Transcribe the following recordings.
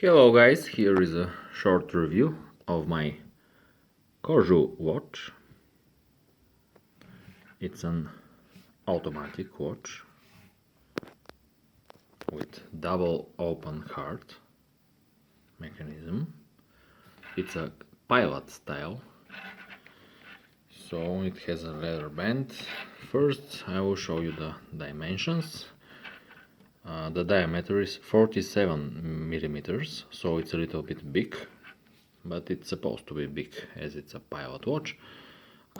Hello guys, here is a short review of my Corgeut watch. It's an automatic watch with double open heart mechanism. It's a pilot style, so it has a leather band. First I will show you the dimensions. The diameter is 47 millimeters, so it's a little bit big, but it's supposed to be big as it's a pilot watch.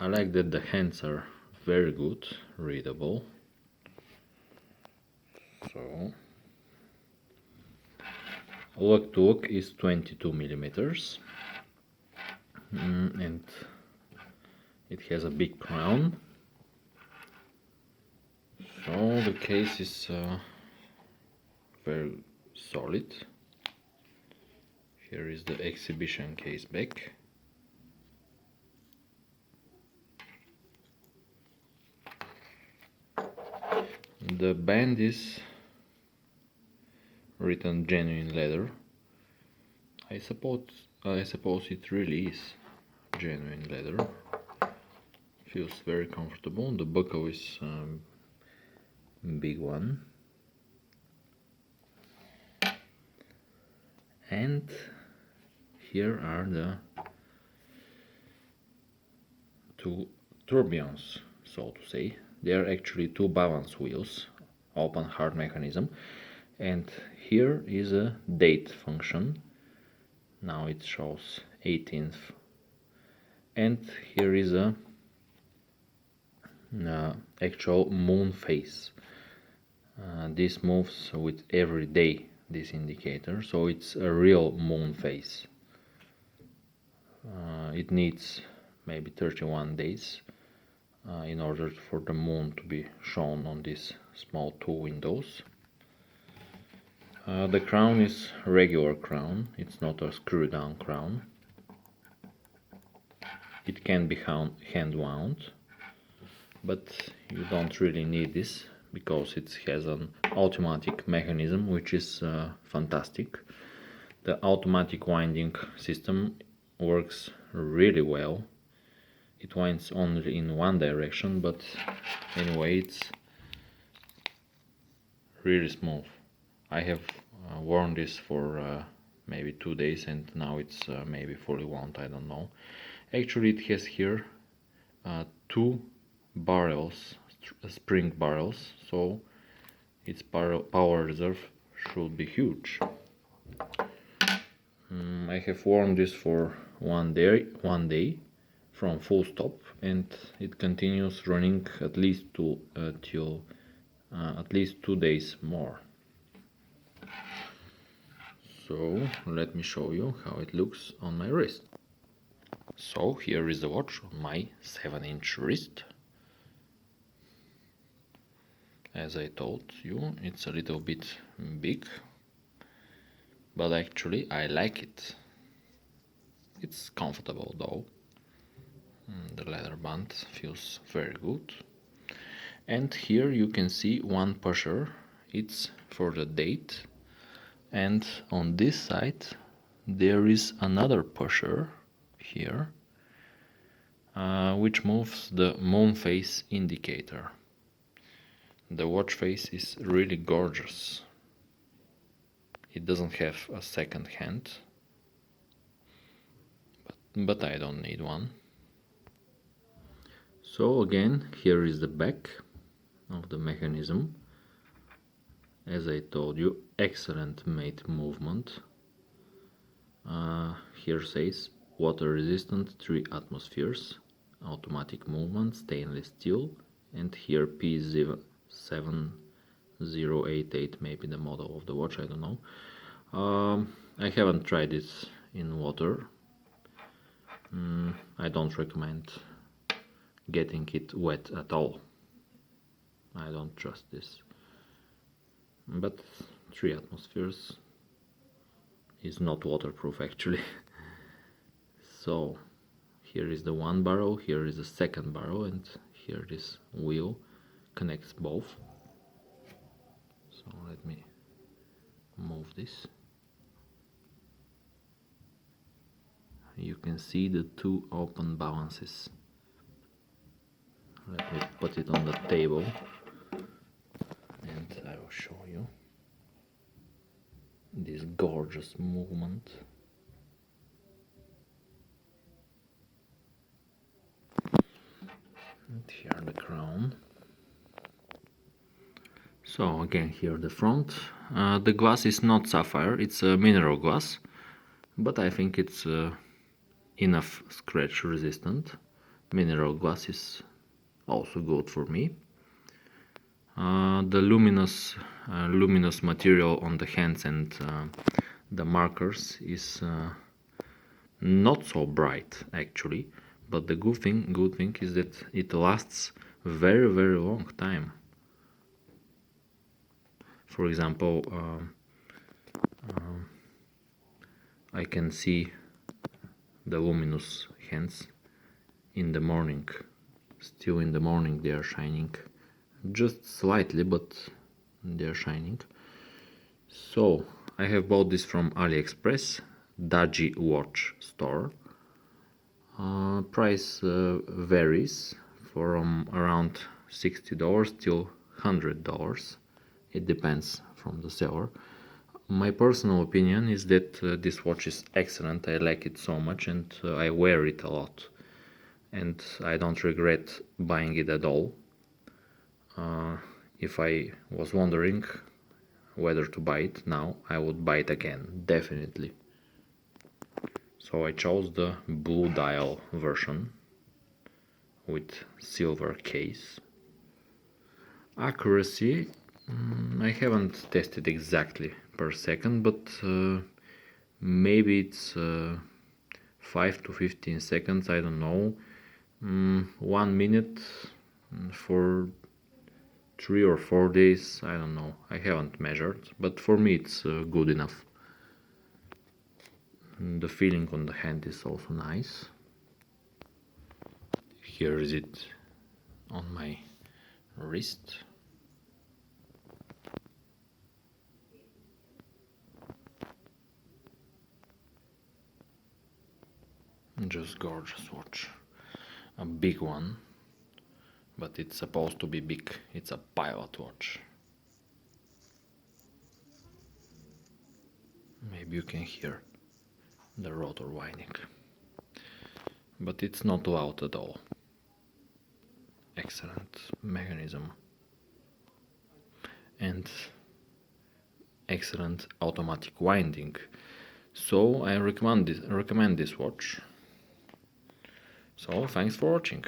I like that the hands are very good, readable. So lock to lock is 22 millimeters, and it has a big crown. So the case is very solid. Here is the exhibition case back. The band is written genuine leather. I suppose it really is genuine leather. Feels very comfortable. The buckle is big one, and here are the two tourbillons, so to say. They are actually two balance wheels, open heart mechanism, and here is a date function. Now it shows 18th, and here is a actual moon phase. This moves with every day, this indicator, so it's a real moon phase. It needs maybe 31 days in order for the moon to be shown on these small two windows. The crown is regular crown, it's not a screw down crown. It can be hand wound, but you don't really need this because it has an automatic mechanism, which is fantastic. The automatic winding system works really well. It winds only in one direction, but anyway, it's really smooth. I have worn this for maybe 2 days, and now it's maybe fully wound, I don't know. Actually, it has here two barrels, spring barrels, so its power reserve should be huge. I have worn this for one day from full stop, and it continues running at least till at least 2 days more. So let me show you how it looks on my wrist. So here is the watch on my 7-inch wrist. As I told you, it's a little bit big, but actually I like it. It's comfortable though. The leather band feels very good. And here you can see one pusher, it's for the date, and on this side there is another pusher here, which moves the moon phase indicator. The watch face is really gorgeous. It doesn't have a second hand, but I don't need one. So again, here is the back of the mechanism. As I told you, excellent made movement. Here says water resistant 3 atmospheres, automatic movement, stainless steel, and here P7088, maybe the model of the watch, I don't know. I haven't tried it in water. I don't recommend getting it wet at all. I don't trust this. But 3 atmospheres is not waterproof actually. So here is the one barrel, here is the second barrel, and here this wheel connects both. So let me move this. you can see the two open balances. Let me put it on the table and I will show you this gorgeous movement. And here the crown. So again, here the front. The glass is not sapphire, it's a mineral glass, but I think it's enough scratch resistant. Mineral glass is also good for me. The luminous material on the hands and the markers is not so bright actually, but the good thing is that it lasts very long time. For example, I can see the luminous hands in the morning. Still in the morning they are shining, just slightly, but they are shining. So I have bought this from AliExpress, Daji watch store. Price varies from around $60 till $100. It depends from the seller. My personal opinion is that this watch is excellent. I like it so much and I wear it a lot. And I don't regret buying it at all. If I was wondering whether to buy it now, I would buy it again, definitely. So I chose the blue dial version with silver case. Accuracy, I haven't tested exactly per second, but maybe it's 5 to 15 seconds, I don't know. 1 minute for 3 or 4 days, I don't know. I haven't measured, but for me it's good enough. The feeling on the hand is also nice. Here is it on my wrist. Just gorgeous watch. A big one, but it's supposed to be big. It's a pilot watch. Maybe you can hear the rotor winding, but it's not loud at all. Excellent mechanism and excellent automatic winding. So I recommend this watch. So thanks for watching.